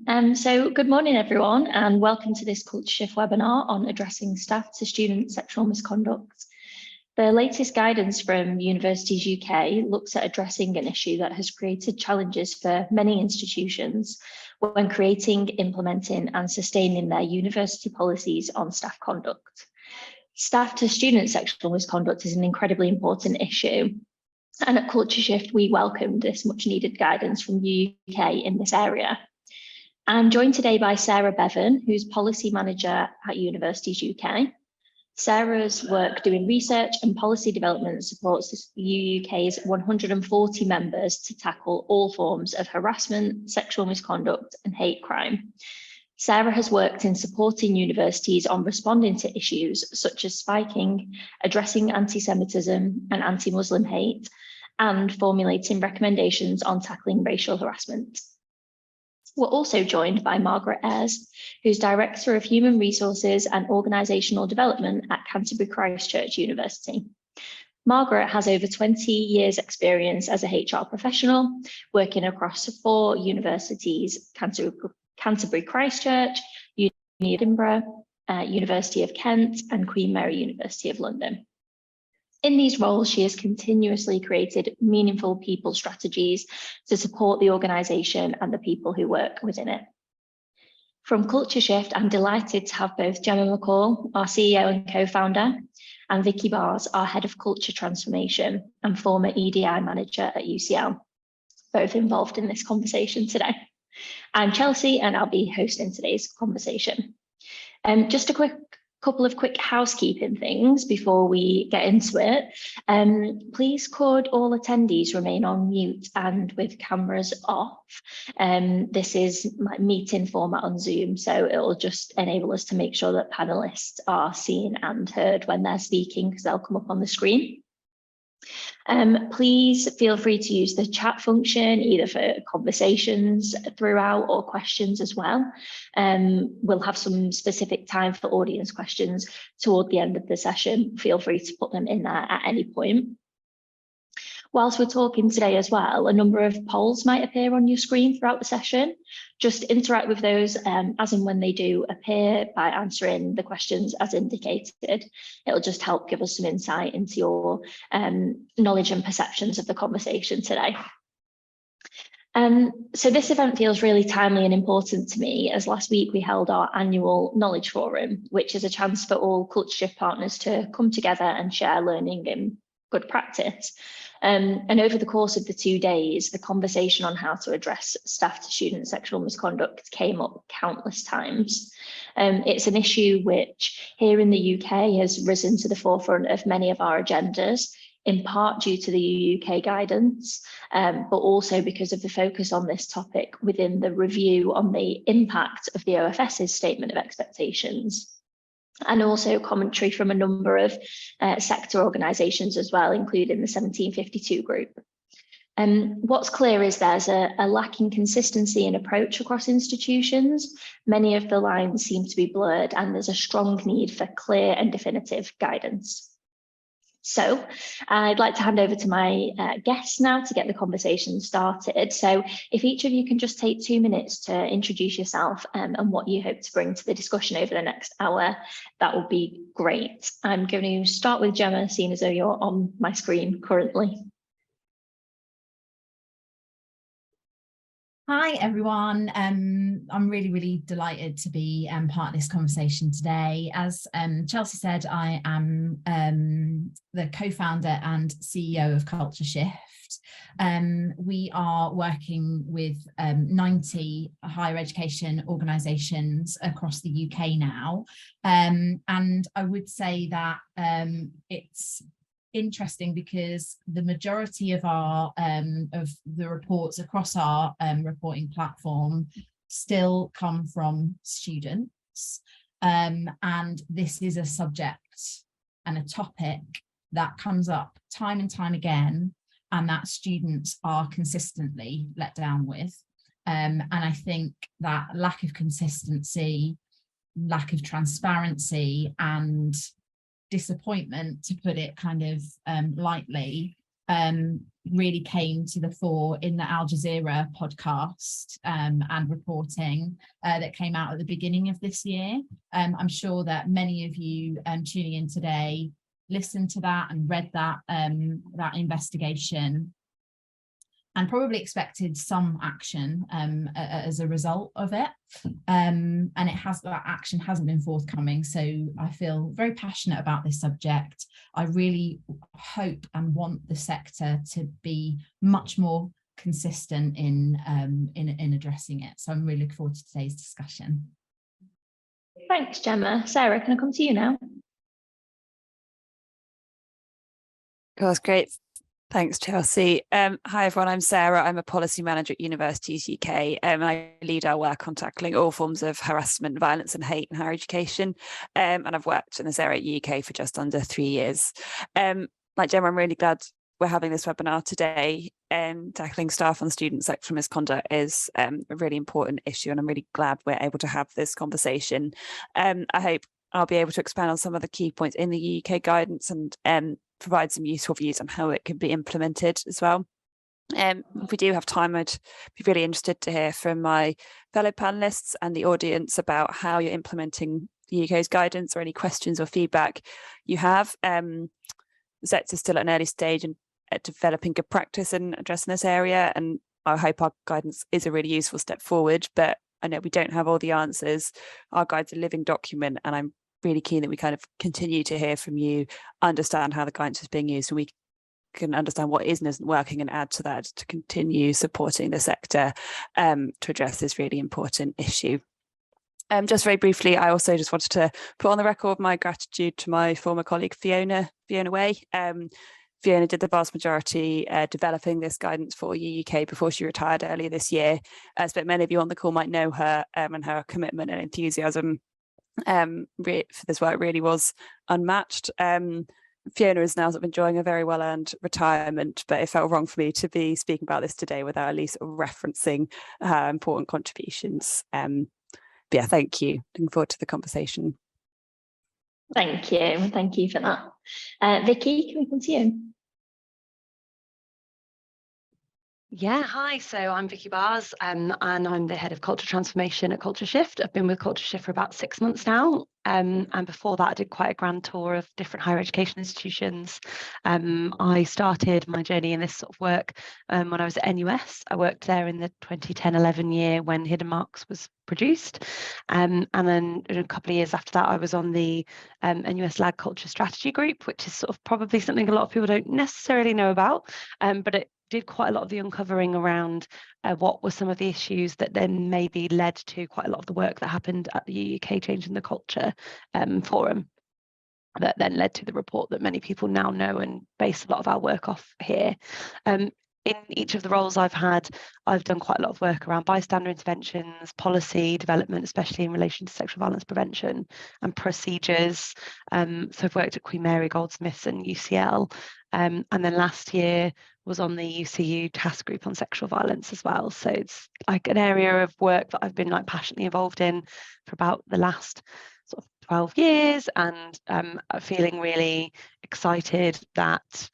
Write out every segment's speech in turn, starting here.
So good morning, everyone, and welcome to this Culture Shift webinar on addressing staff to student sexual misconduct. The latest guidance from Universities UK looks at addressing an issue that has created challenges for many institutions when creating, implementing and sustaining their university policies on staff conduct. Staff to student sexual misconduct is an incredibly important issue. And at Culture Shift, we welcome this much needed guidance from the UK in this area. I'm joined today by Sarah Bevan, who's Policy Manager at Universities UK. Sarah's work doing research and policy development supports the UK's 140 members to tackle all forms of harassment, sexual misconduct and hate crime. Sarah has worked in supporting universities on responding to issues such as spiking, addressing anti-Semitism and anti-Muslim hate, and formulating recommendations on tackling racial harassment. We're also joined by Margaret Ayers, who's Director of Human Resources and Organisational Development at Canterbury Christ Church University. Margaret has over 20 years' experience as a HR professional, working across 4 universities: Canterbury Christ Church, Uni of Edinburgh, University of Kent, and Queen Mary University of London. In these roles, she has continuously created meaningful people strategies to support the organisation and the people who work within it. From Culture Shift, I'm delighted to have both Gemma McCall, our CEO and co-founder, and Vicki Baars, our Head of Culture Transformation and former EDI Manager at UCL, both involved in this conversation today. I'm Chelsea and I'll be hosting today's conversation. Just a couple of quick housekeeping things before we get into it. Please could all attendees remain on mute and with cameras off. This is my meeting format on Zoom, so it'll just enable us to make sure that panelists are seen and heard when they're speaking, because they'll come up on the screen. Please feel free to use the chat function either for conversations throughout or questions as well. We'll have some specific time for audience questions toward the end of the session. Feel free to put them in there at any point. Whilst we're talking today as well, a number of polls might appear on your screen throughout the session. Just interact with those as and when they do appear by answering the questions as indicated. It'll just help give us some insight into your knowledge and perceptions of the conversation today. So this event feels really timely and important to me, as last week we held our annual Knowledge Forum, which is a chance for all Culture Shift partners to come together and share learning and good practice. And over the course of the 2 days, the conversation on how to address staff to student sexual misconduct came up countless times. It's an issue which here in the UK has risen to the forefront of many of our agendas, in part due to the UK guidance, but also because of the focus on this topic within the review on the impact of the OFS's statement of expectations. And also commentary from a number of sector organisations as well, including the 1752 group. What's clear is there's a lack in consistency in approach across institutions. Many of the lines seem to be blurred, and there's a strong need for clear and definitive guidance. So I'd like to hand over to my guests now to get the conversation started. So if each of you can just take 2 minutes to introduce yourself and what you hope to bring to the discussion over the next hour, that would be great. I'm going to start with Gemma, seeing as though you're on my screen currently. Hi everyone, I'm really delighted to be part of this conversation today. As Chelsea said, I am the co-founder and CEO of Culture Shift. We are working with 90 higher education organisations across the UK now, and I would say that it's interesting because the majority of our of the reports across our reporting platform still come from students, and this is a subject and a topic that comes up time and time again, and that students are consistently let down with, and I think that lack of consistency, lack of transparency and disappointment, to put it kind of lightly, really came to the fore in the Al Jazeera podcast and reporting that came out at the beginning of this year. I'm sure that many of you tuning in today listened to that and read that investigation, and probably expected some action as a result of it. And that action hasn't been forthcoming. So I feel very passionate about this subject. I really hope and want the sector to be much more consistent in addressing it. So I'm really looking forward to today's discussion. Thanks, Gemma. Sarah, can I come to you now? That's great. Thanks, Chelsea. Hi, everyone. I'm Sarah. I'm a policy manager at Universities UK, and I lead our work on tackling all forms of harassment, violence and hate in higher education. And I've worked in this area at UK for just under 3 years. Like Gemma, I'm really glad we're having this webinar today. Tackling staff and student sexual misconduct is a really important issue, and I'm really glad we're able to have this conversation. I hope I'll be able to expand on some of the key points in the UK guidance and provide some useful views on how it can be implemented as well. If we do have time, I'd be really interested to hear from my fellow panelists and the audience about how you're implementing the UK's guidance, or any questions or feedback you have. The sector's still at an early stage and developing good practice in addressing this area, and I hope our guidance is a really useful step forward, but I know we don't have all the answers. Our guide's a living document, and I'm really keen that we kind of continue to hear from you, understand how the guidance is being used, and we can understand what is and isn't working, and add to that to continue supporting the sector to address this really important issue. Just very briefly, I also just wanted to put on the record my gratitude to my former colleague Fiona Way. Fiona did the vast majority developing this guidance for UK before she retired earlier this year. But many of you on the call might know her, and her commitment and enthusiasm for this work really was unmatched. Fiona is now sort of enjoying a very well-earned retirement, but it felt wrong for me to be speaking about this today without at least referencing her important contributions. But yeah, thank you. Looking forward to the conversation. Thank you for that. Vicki, can we come to you? Yeah, hi. So I'm Vicki Baars, and I'm the head of culture transformation at Culture Shift. I've been with Culture Shift for about 6 months now. And before that, I did quite a grand tour of different higher education institutions. I started my journey in this sort of work when I was at NUS. I worked there in the 2010-11 year when Hidden Marks was produced. And then a couple of years after that, I was on the NUS Lag Culture Strategy Group, which is sort of probably something a lot of people don't necessarily know about, but it did quite a lot of the uncovering around what were some of the issues that then maybe led to quite a lot of the work that happened at the UK Changing the Culture forum, that then led to the report that many people now know and base a lot of our work off here. In each of the roles I've had, I've done quite a lot of work around bystander interventions, policy development, especially in relation to sexual violence prevention and procedures. So I've worked at Queen Mary Goldsmiths and UCL. And then last year was on the UCU task group on sexual violence as well. So it's like an area of work that I've been like passionately involved in for about the last sort of 12 years, and feeling really excited that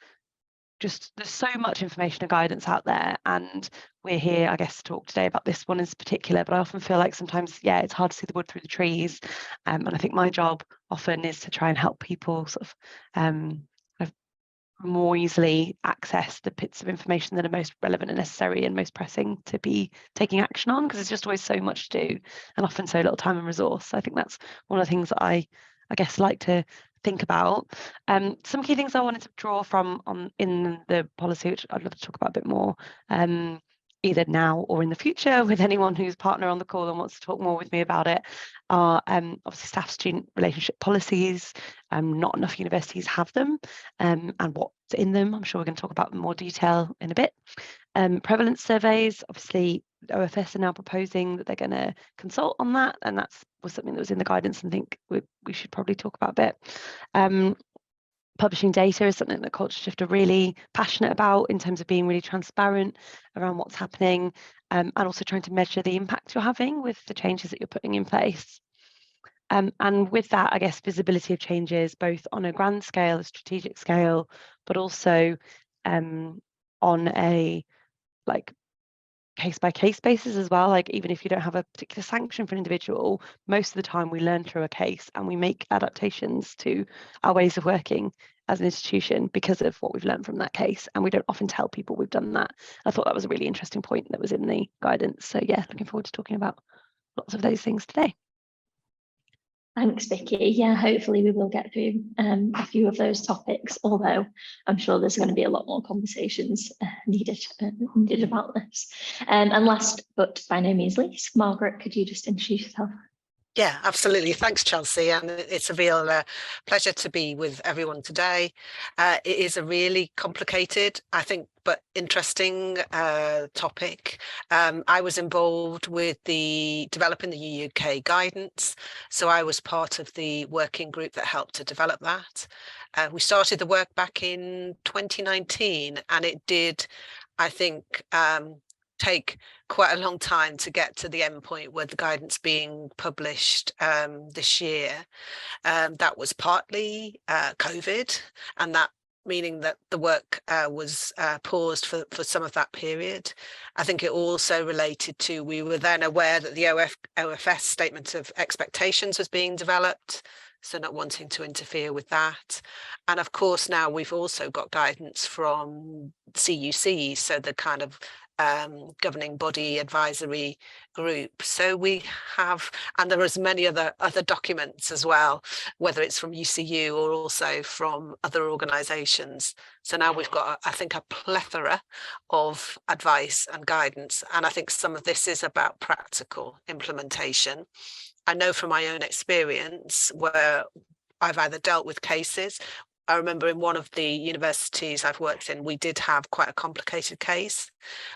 just there's so much information and guidance out there, and we're here, I guess, to talk today about this one in particular, but I often feel like sometimes, yeah, it's hard to see the wood through the trees, and I think my job often is to try and help people sort of more easily access the bits of information that are most relevant and necessary and most pressing to be taking action on, because there's just always so much to do and often so little time and resource. So I think that's one of the things that I guess like to think about. Some key things I wanted to draw from in the policy, which I'd love to talk about a bit more, either now or in the future with anyone who's partner on the call and wants to talk more with me about it, are obviously staff-student relationship policies. Not enough universities have them, and what's in them. I'm sure we're going to talk about in more detail in a bit. Prevalence surveys, obviously OFS are now proposing that they're going to consult on that, and was something that was in the guidance, and I think we should probably talk about a bit. Publishing data is something that Culture Shift are really passionate about in terms of being really transparent around what's happening, and also trying to measure the impact you're having with the changes that you're putting in place. And with that, I guess, visibility of changes, both on a grand scale, a strategic scale, but also on a case-by-case basis as well. Like, even if you don't have a particular sanction for an individual, most of the time we learn through a case and we make adaptations to our ways of working as an institution because of what we've learned from that case, and we don't often tell people we've done that. I thought that was a really interesting point that was in the guidance. So yeah, looking forward to talking about lots of those things today. Thanks, Vicki. Yeah, hopefully we will get through a few of those topics, although I'm sure there's going to be a lot more conversations needed about this. And last but by no means least, Margaret, could you just introduce yourself? Yeah, absolutely. Thanks, Chelsea. And it's a real pleasure to be with everyone today. It is a really complicated, I think, but interesting topic. I was involved with developing the UK guidance. So I was part of the working group that helped to develop that. We started the work back in 2019, and it did, I think, take quite a long time to get to the end point with the guidance being published this year. That was partly COVID, and that meaning that the work was paused for some of that period. I think it also related to, we were then aware that the OFS statement of expectations was being developed, so not wanting to interfere with that. And of course, now we've also got guidance from CUC, so the kind of governing body advisory group. So we have, and there is many other documents as well, whether it's from UCU or also from other organisations. So now we've got, I think, a plethora of advice and guidance. And I think some of this is about practical implementation. I know from my own experience where I've either dealt with cases. I remember in one of the universities I've worked in, we did have quite a complicated case.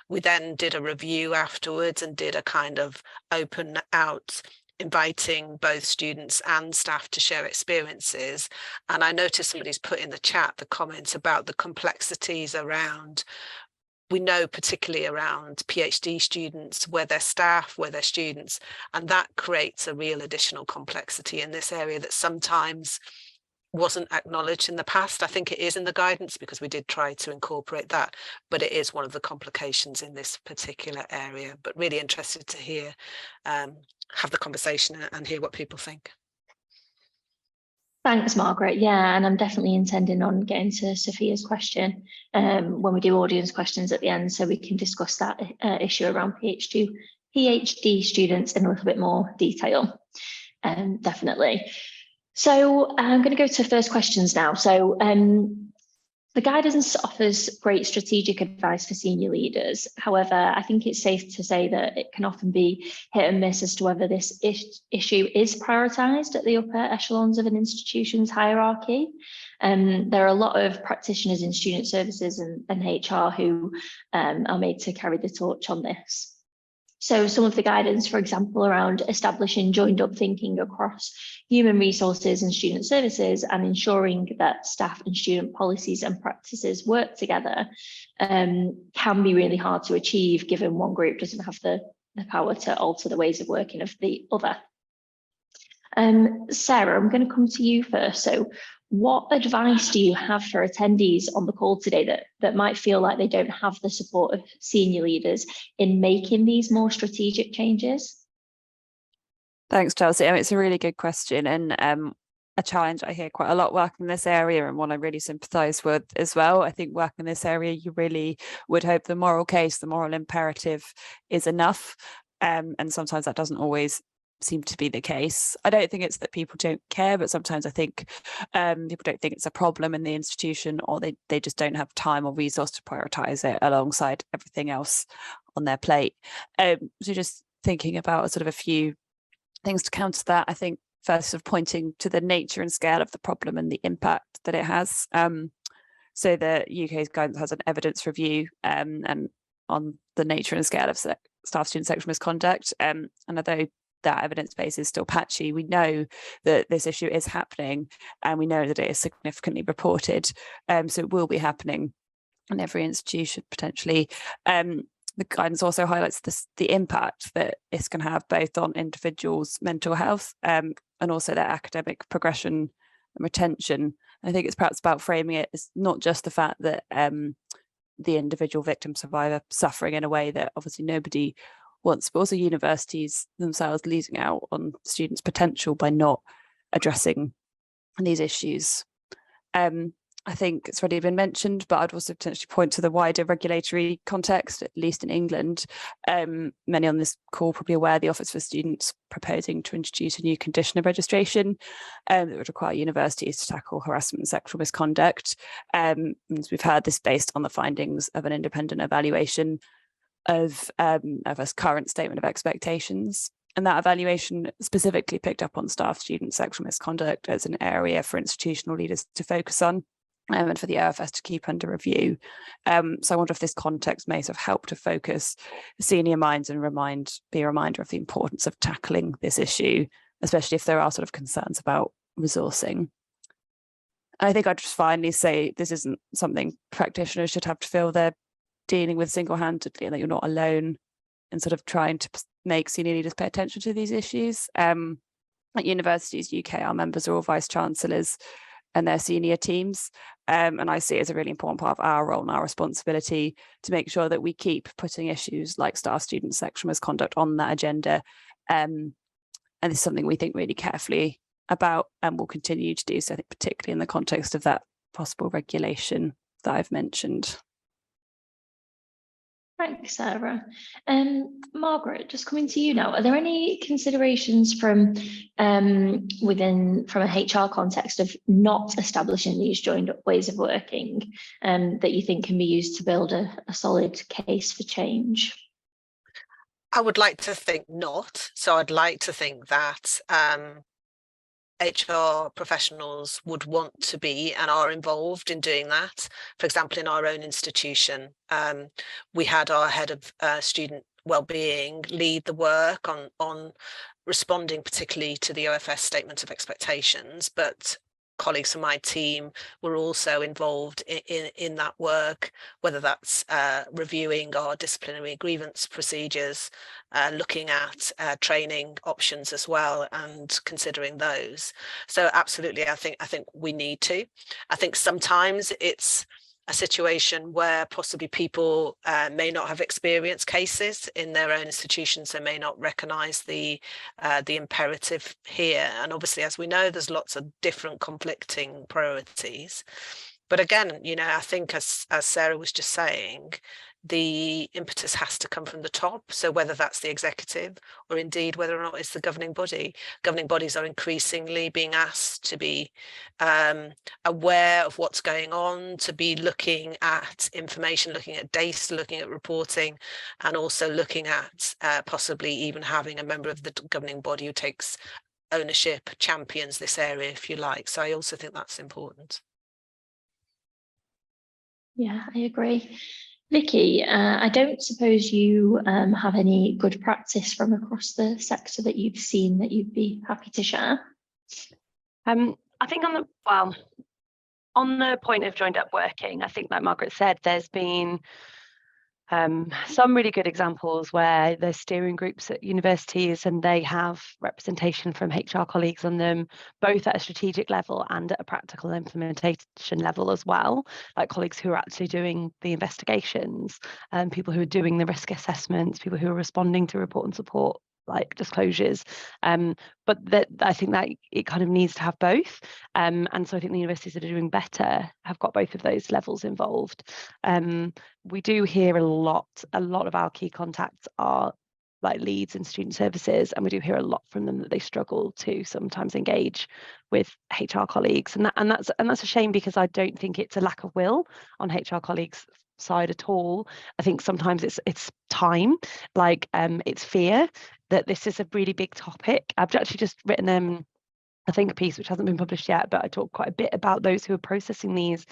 We then did a review afterwards and did a kind of open out, inviting both students and staff to share experiences. And I noticed somebody's put in the chat the comments about the complexities around, we know particularly around PhD students, where they're staff, where they're students, and that creates a real additional complexity in this area that sometimes wasn't acknowledged in the past. I think it is in the guidance because we did try to incorporate that, but it is one of the complications in this particular area. But really interested to hear, have the conversation and hear what people think. Thanks, Margaret. Yeah, and I'm definitely intending on getting to Sophia's question when we do audience questions at the end, so we can discuss that issue around PhD students in a little bit more detail. Definitely. So I'm going to go to first questions now. So the guidance offers great strategic advice for senior leaders. However, I think it's safe to say that it can often be hit and miss as to whether this issue is prioritised at the upper echelons of an institution's hierarchy. There are a lot of practitioners in student services and HR who are made to carry the torch on this. So some of the guidance, for example, around establishing joined up thinking across human resources and student services and ensuring that staff and student policies and practices work together can be really hard to achieve given one group doesn't have the power to alter the ways of working of the other. Sarah, I'm going to come to you first. So what advice do you have for attendees on the call today that might feel like they don't have the support of senior leaders in making these more strategic changes? Thanks, Chelsea. I mean, it's a really good question, and a challenge I hear quite a lot working in this area, and one I really sympathise with as well. I think working in this area, you really would hope the moral case, the moral imperative is enough, and sometimes that doesn't always seem to be the case. I don't think it's that people don't care, but sometimes I think people don't think it's a problem in the institution, or they just don't have time or resource to prioritise it alongside everything else on their plate. So just thinking about sort of a few things to counter that, I think first sort of pointing to the nature and scale of the problem and the impact that it has. So the UK's guidance has an evidence review and on the nature and scale of staff student sexual misconduct, and although that evidence base is still patchy, we know that this issue is happening, and we know that it is significantly reported. So it will be happening in every institution potentially. The guidance also highlights the impact that this can have both on individuals' mental health and also their academic progression and retention. I think it's perhaps about framing it as not just the fact that the individual victim survivor suffering in a way that obviously nobody wants, but also universities themselves losing out on students' potential by not addressing these issues. I think it's already been mentioned, but I'd also potentially point to the wider regulatory context, at least in England. Many on this call probably aware the Office for Students proposing to introduce a new condition of registration that would require universities to tackle harassment and sexual misconduct. As we've heard, this based on the findings of an independent evaluation of a current statement of expectations. And that evaluation specifically picked up on staff student sexual misconduct as an area for institutional leaders to focus on. And for the OFS to keep under review. So I wonder if this context may sort of help to focus senior minds and be a reminder of the importance of tackling this issue, especially if there are sort of concerns about resourcing. I think I'd just finally say this isn't something practitioners should have to feel they're dealing with single-handedly, and that you're not alone in sort of trying to make senior leaders pay attention to these issues. At Universities UK, our members are all vice-chancellors and their senior teams. And I see it as a really important part of our role and our responsibility to make sure that we keep putting issues like staff student sexual misconduct on that agenda. And this is something we think really carefully about and will continue to do so, I think, particularly in the context of that possible regulation that I've mentioned. Thanks, Sarah. Margaret, just coming to you now, are there any considerations from a HR context of not establishing these joined up ways of working that you think can be used to build a solid case for change? I would like to think not. So I'd like to think that HR professionals would want to be and are involved in doing that. For example, in our own institution, we had our head of student wellbeing lead the work on responding particularly to the OFS statement of expectations, but colleagues from my team were also involved in that work, whether that's reviewing our disciplinary grievance procedures, looking at training options as well and considering those. So absolutely, I think we need to. I think sometimes it's a situation where possibly people may not have experienced cases in their own institutions, so may not recognise the imperative here. And obviously, as we know, there's lots of different conflicting priorities. But again, I think as Sarah was just saying, the impetus has to come from the top. So whether that's the executive or indeed whether or not it's the governing body. Governing bodies are increasingly being asked to be aware of what's going on, to be looking at information, looking at data, looking at reporting, and also looking at possibly even having a member of the governing body who takes ownership, champions this area, if you like. So I also think that's important. Yeah, I agree. Vicki, I don't suppose you have any good practice from across the sector that you've seen that you'd be happy to share? I think on the point of joined up working, I think like Margaret said, there's been some really good examples where there's steering groups at universities and they have representation from HR colleagues on them, both at a strategic level and at a practical implementation level as well, like colleagues who are actually doing the investigations, people who are doing the risk assessments, people who are responding to report and support like disclosures, but that I think that it kind of needs to have both, and so I think the universities that are doing better have got both of those levels involved. We do hear a lot of our key contacts are like leads in student services, and we do hear a lot from them that they struggle to sometimes engage with HR colleagues, and that's a shame, because I don't think it's a lack of will on HR colleagues' side at all. I think sometimes it's time, like it's fear that this is a really big topic. I've actually just written I think a piece which hasn't been published yet, but I talk quite a bit about those who are processing these,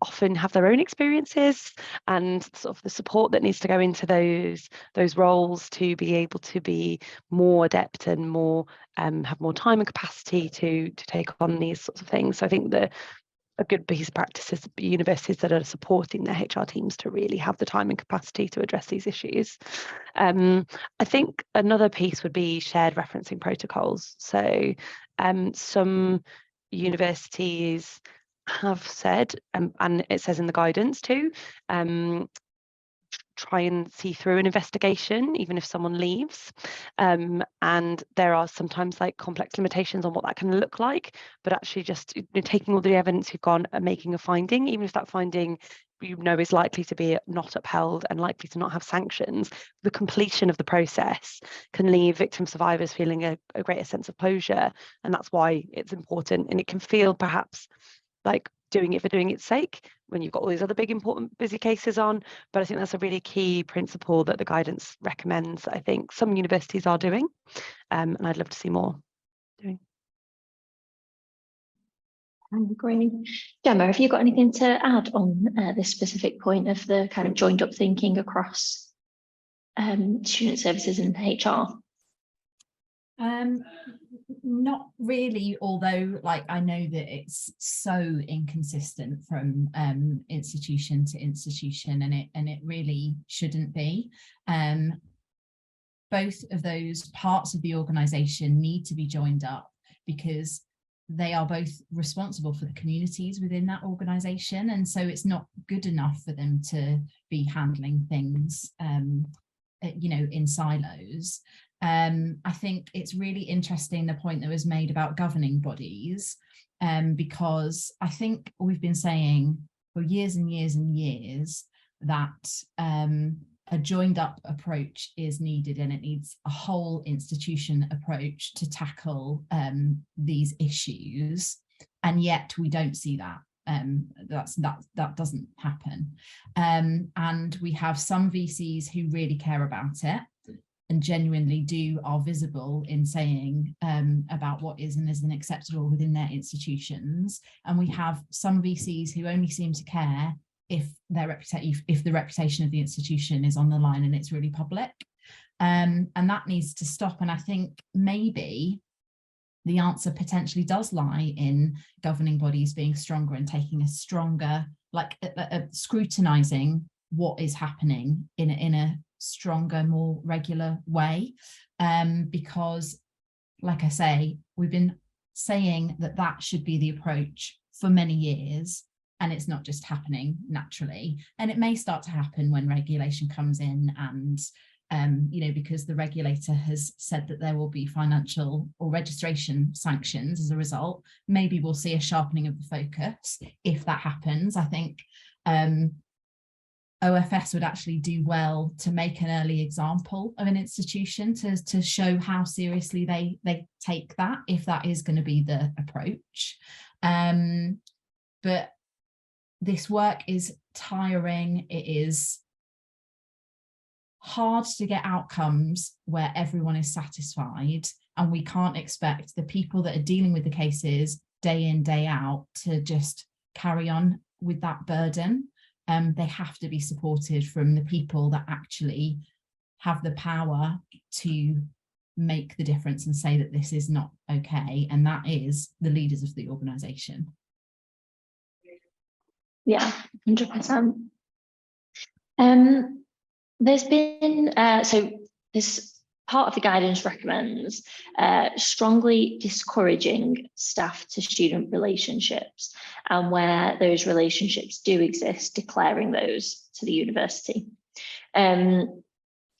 often have their own experiences and sort of the support that needs to go into those roles to be able to be more adept and more have more time and capacity to take on these sorts of things. So I think a good piece of practice is universities that are supporting their HR teams to really have the time and capacity to address these issues. I think another piece would be shared referencing protocols. So some universities have said, and it says in the guidance too, try and see through an investigation, even if someone leaves. And there are sometimes like complex limitations on what that can look like, but actually just taking all the evidence you've got and making a finding, even if that finding is likely to be not upheld and likely to not have sanctions, the completion of the process can leave victim survivors feeling a greater sense of closure. And that's why it's important. And it can feel perhaps like doing it for doing its sake when you've got all these other big, important, busy cases on. But I think that's a really key principle that the guidance recommends that I think some universities are doing, and I'd love to see more doing. Great. Gemma, have you got anything to add on this specific point of the kind of joined up thinking across student services and HR? Not really, although like I know that it's so inconsistent from institution to institution, and it really shouldn't be. Both of those parts of the organisation need to be joined up because they are both responsible for the communities within that organisation, and so it's not good enough for them to be handling things in silos. I think it's really interesting the point that was made about governing bodies, because I think we've been saying for years and years and years that a joined up approach is needed, and it needs a whole institution approach to tackle these issues, and yet we don't see that. That doesn't happen, and we have some VCs who really care about it and genuinely are visible in saying about what is and isn't acceptable within their institutions, and we have some VCs who only seem to care if the reputation of the institution is on the line and it's really public, and that needs to stop. And I think maybe the answer potentially does lie in governing bodies being stronger and taking a stronger, scrutinizing what is happening in a stronger, more regular way, because like I say, we've been saying that should be the approach for many years, and it's not just happening naturally. And it may start to happen when regulation comes in, and because the regulator has said that there will be financial or registration sanctions as a result, maybe we'll see a sharpening of the focus. If that happens, I think OFS would actually do well to make an early example of an institution to show how seriously they take that, if that is going to be the approach. But this work is tiring. It is hard to get outcomes where everyone is satisfied, and we can't expect the people that are dealing with the cases day in, day out to just carry on with that burden. They have to be supported from the people that actually have the power to make the difference and say that this is not okay, and that is the leaders of the organisation. Yeah, 100%. There's been, so this part of the guidance recommends strongly discouraging staff to student relationships, and where those relationships do exist, declaring those to the university.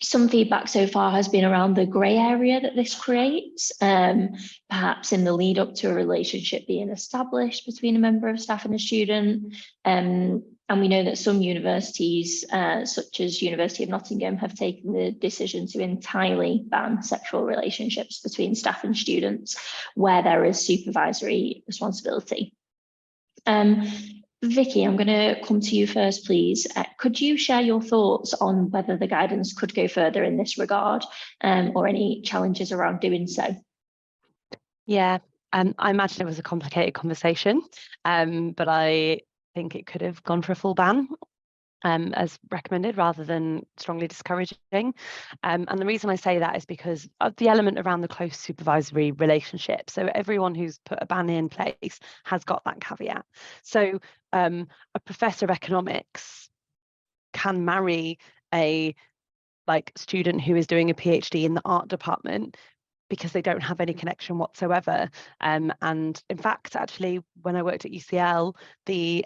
Some feedback so far has been around the grey area that this creates, perhaps in the lead up to a relationship being established between a member of staff and a student. And we know that some universities, such as University of Nottingham, have taken the decision to entirely ban sexual relationships between staff and students where there is supervisory responsibility. Vicki, I'm going to come to you first, please. Could you share your thoughts on whether the guidance could go further in this regard, or any challenges around doing so? Yeah, I imagine it was a complicated conversation, but I think it could have gone for a full ban, as recommended, rather than strongly discouraging. And the reason I say that is because of the element around the close supervisory relationship. So everyone who's put a ban in place has got that caveat. So a professor of economics can marry a student who is doing a PhD in the art department because they don't have any connection whatsoever. And in fact, actually, when I worked at UCL, the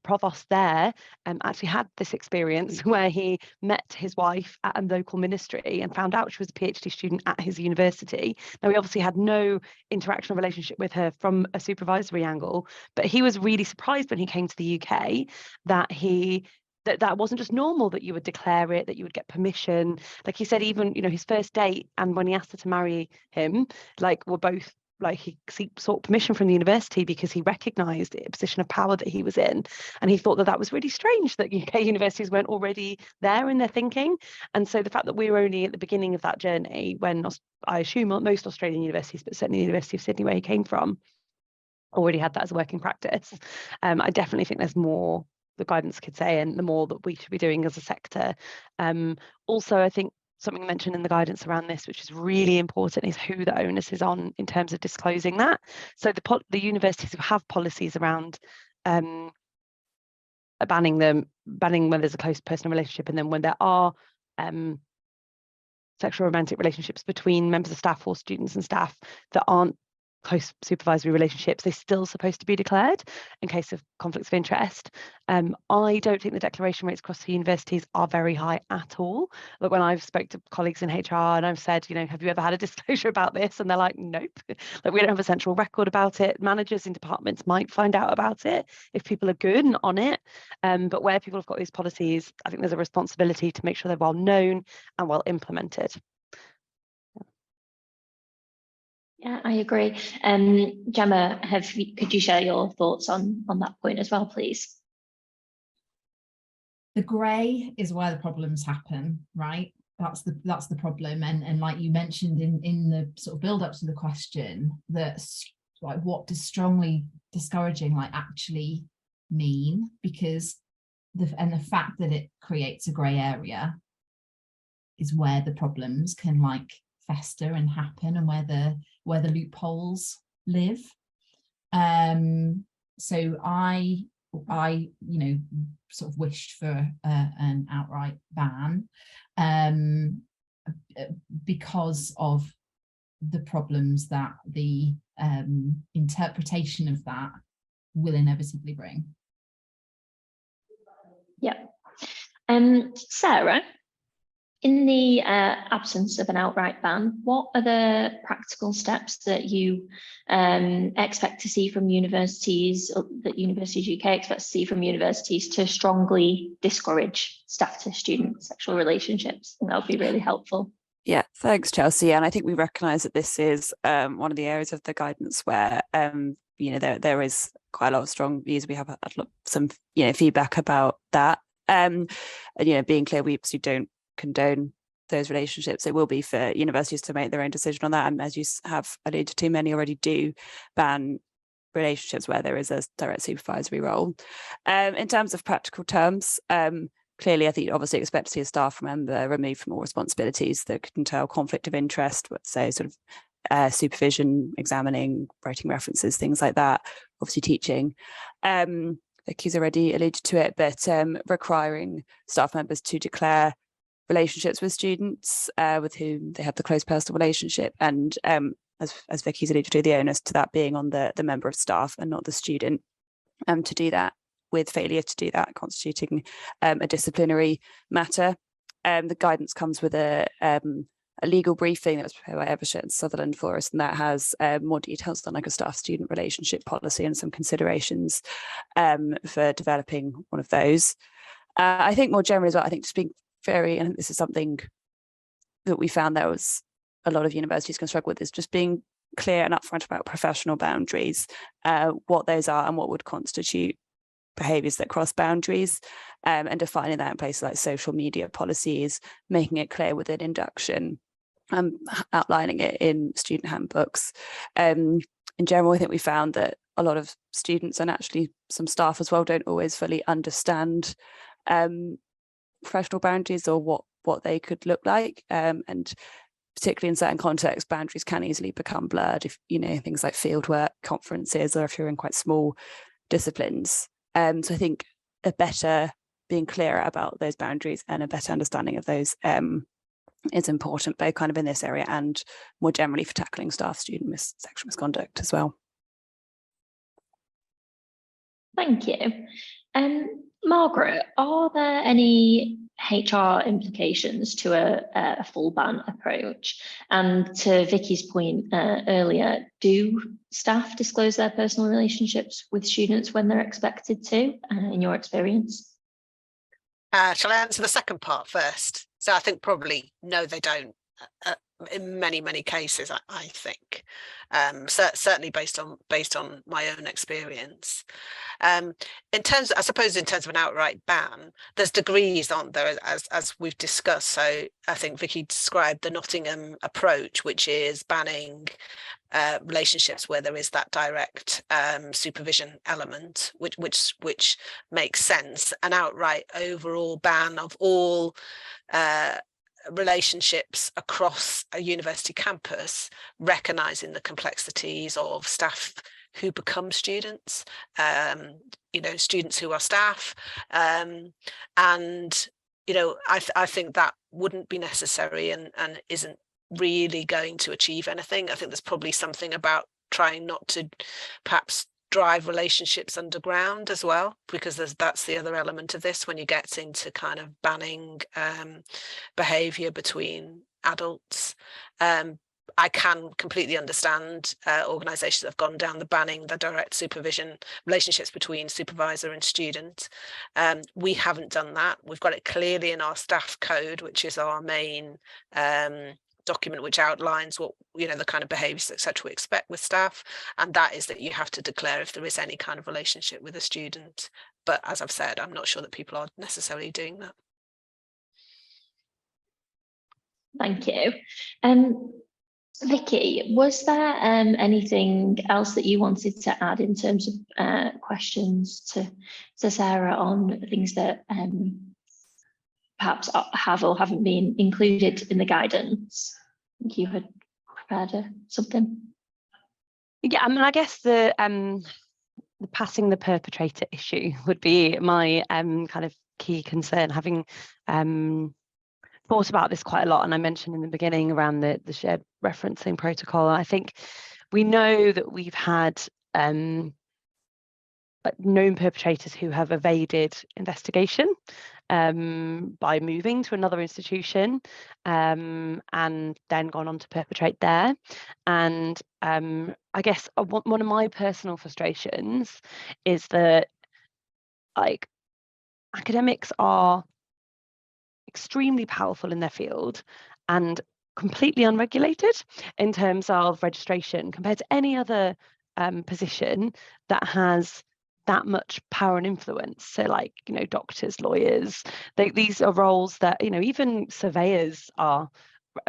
provost there actually had this experience where he met his wife at a local ministry and found out she was a PhD student at his university. Now, he obviously had no interaction or relationship with her from a supervisory angle, but he was really surprised when he came to the UK that that wasn't just normal, that you would declare it, that you would get permission. Like he said, even, you know, his first date and when he asked her to marry him, like, were both like, he sought permission from the university because he recognised a position of power that he was in, and he thought that that was really strange that UK universities weren't already there in their thinking. And so the fact that we were only at the beginning of that journey, when I assume most Australian universities, but certainly the University of Sydney where he came from, already had that as a working practice. I definitely think there's more the guidance could say, and the more that we should be doing as a sector. Also, I think something mentioned in the guidance around this, which is really important, is who the onus is on in terms of disclosing that. So the universities who have policies around banning when there's a close personal relationship, and then when there are sexual romantic relationships between members of staff or students and staff that aren't close supervisory relationships, they're still supposed to be declared in case of conflicts of interest. I don't think the declaration rates across the universities are very high at all. But when I've spoke to colleagues in HR and I've said, you know, have you ever had a disclosure about this? And they're like, nope, like, we don't have a central record about it. Managers in departments might find out about it if people are good and on it. But where people have got these policies, I think there's a responsibility to make sure they're well known and well implemented. Yeah, I agree. Gemma, could you share your thoughts on that point as well, please? The grey is where the problems happen, right? That's the problem. And like you mentioned in the sort of build up to the question, that like, what does strongly discouraging like actually mean? Because the fact that it creates a grey area is where the problems can like fester and happen, and where the loopholes live. So I you know, sort of wished for an outright ban because of the problems that the interpretation of that will inevitably bring. Yeah. Sarah, in the absence of an outright ban, what are the practical steps that you expect to see from universities, or that Universities UK expects to see from universities, to strongly discourage staff to student sexual relationships? And that would be really helpful. Yeah, thanks, Chelsea. And I think we recognise that this is one of the areas of the guidance where you know, there is quite a lot of strong views. We have had some, you know, feedback about that. And you know, being clear, we obviously don't condone those relationships. It will be for universities to make their own decision on that, and as you have alluded to, many already do ban relationships where there is a direct supervisory role. In terms of practical terms, clearly I think obviously expect to see a staff member removed from all responsibilities that could entail conflict of interest, let's say sort of supervision, examining, writing references, things like that, obviously teaching. Vicki's already alluded to it, but requiring staff members to declare relationships with students with whom they have the close personal relationship, and as Vicki's alluded to, the onus to that being on the member of staff and not the student, to do that, with failure to do that constituting a disciplinary matter. The guidance comes with a legal briefing that was prepared by Evershed and Sutherland for us, and that has more details on like a staff-student relationship policy and some considerations for developing one of those. I think more generally as well, I think just being and this is something that we found there was a lot of universities can struggle with, is just being clear and upfront about professional boundaries, what those are and what would constitute behaviours that cross boundaries, and defining that in places like social media policies, making it clear within induction, outlining it in student handbooks. In general, I think we found that a lot of students, and actually some staff as well, don't always fully understand professional boundaries or what they could look like, and particularly in certain contexts, boundaries can easily become blurred if, you know, things like fieldwork, conferences, or if you're in quite small disciplines. So I think a better being clearer about those boundaries and a better understanding of those is important, both kind of in this area and more generally for tackling staff-student sexual misconduct as well. Thank you. Margaret, are there any HR implications to a full ban approach? And to Vicky's point earlier, do staff disclose their personal relationships with students when they're expected to, in your experience? Shall I answer the second part first? So I think probably no, they don't. In many cases, I think, certainly based on my own experience. In terms of an outright ban, there's degrees, aren't there, as we've discussed. So I think Vicki described the Nottingham approach, which is banning relationships where there is that direct supervision element, which makes sense. An outright overall ban of all relationships across a university campus, recognising the complexities of staff who become students, students who are staff, and I think that wouldn't be necessary and isn't really going to achieve anything. I think there's probably something about trying not to perhaps drive relationships underground as well, because that's the other element of this when you get into kind of banning behaviour between adults. I can completely understand organisations that have gone down the banning the direct supervision relationships between supervisor and student. We haven't done that. We've got it clearly in our staff code, which is our main document which outlines what the kind of behaviours etc. we expect with staff, and that is that you have to declare if there is any kind of relationship with a student. But as I've said, I'm not sure that people are necessarily doing that. Thank you. Vicki, was there anything else that you wanted to add in terms of questions to Sarah on things that perhaps have or haven't been included in the guidance? I think you had prepared something. Yeah, I mean, I guess the passing the perpetrator issue would be my kind of key concern, having thought about this quite a lot, and I mentioned in the beginning around the shared referencing protocol. I think we know that we've had known perpetrators who have evaded investigation by moving to another institution and then gone on to perpetrate there. And I guess one of my personal frustrations is that academics are extremely powerful in their field and completely unregulated in terms of registration compared to any other position that has that much power and influence. So doctors, lawyers, these are roles that even surveyors are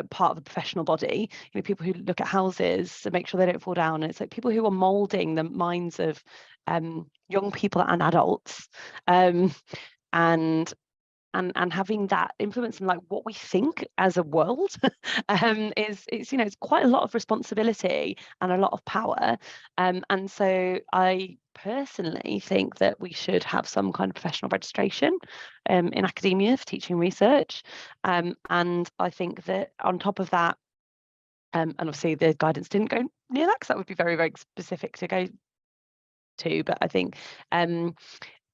part of the professional body. People who look at houses to make sure they don't fall down, and it's like people who are molding the minds of young people and adults, and having that influence in what we think as a world it's quite a lot of responsibility and a lot of power, and so I personally think that we should have some kind of professional registration in academia for teaching research, and I think that on top of that, and obviously the guidance didn't go near that because that would be very, very specific to go to, but I think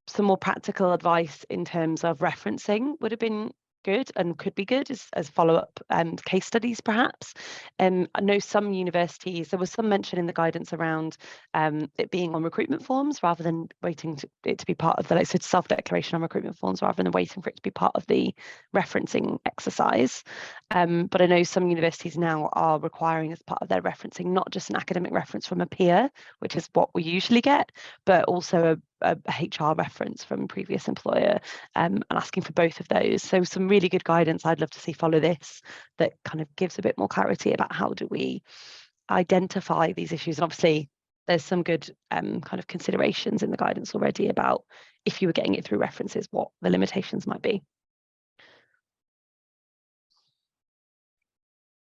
some more practical advice in terms of referencing would have been good and could be good as follow-up case studies perhaps. I know some universities, there was some mention in the guidance around it being on recruitment forms rather than waiting to it to be part of the self-declaration on recruitment forms rather than waiting for it to be part of the referencing exercise. But I know some universities now are requiring as part of their referencing not just an academic reference from a peer, which is what we usually get, but also a HR reference from a previous employer, and asking for both of those. So some really good guidance I'd love to see follow this that kind of gives a bit more clarity about how do we identify these issues. And obviously there's some good kind of considerations in the guidance already about if you were getting it through references, what the limitations might be.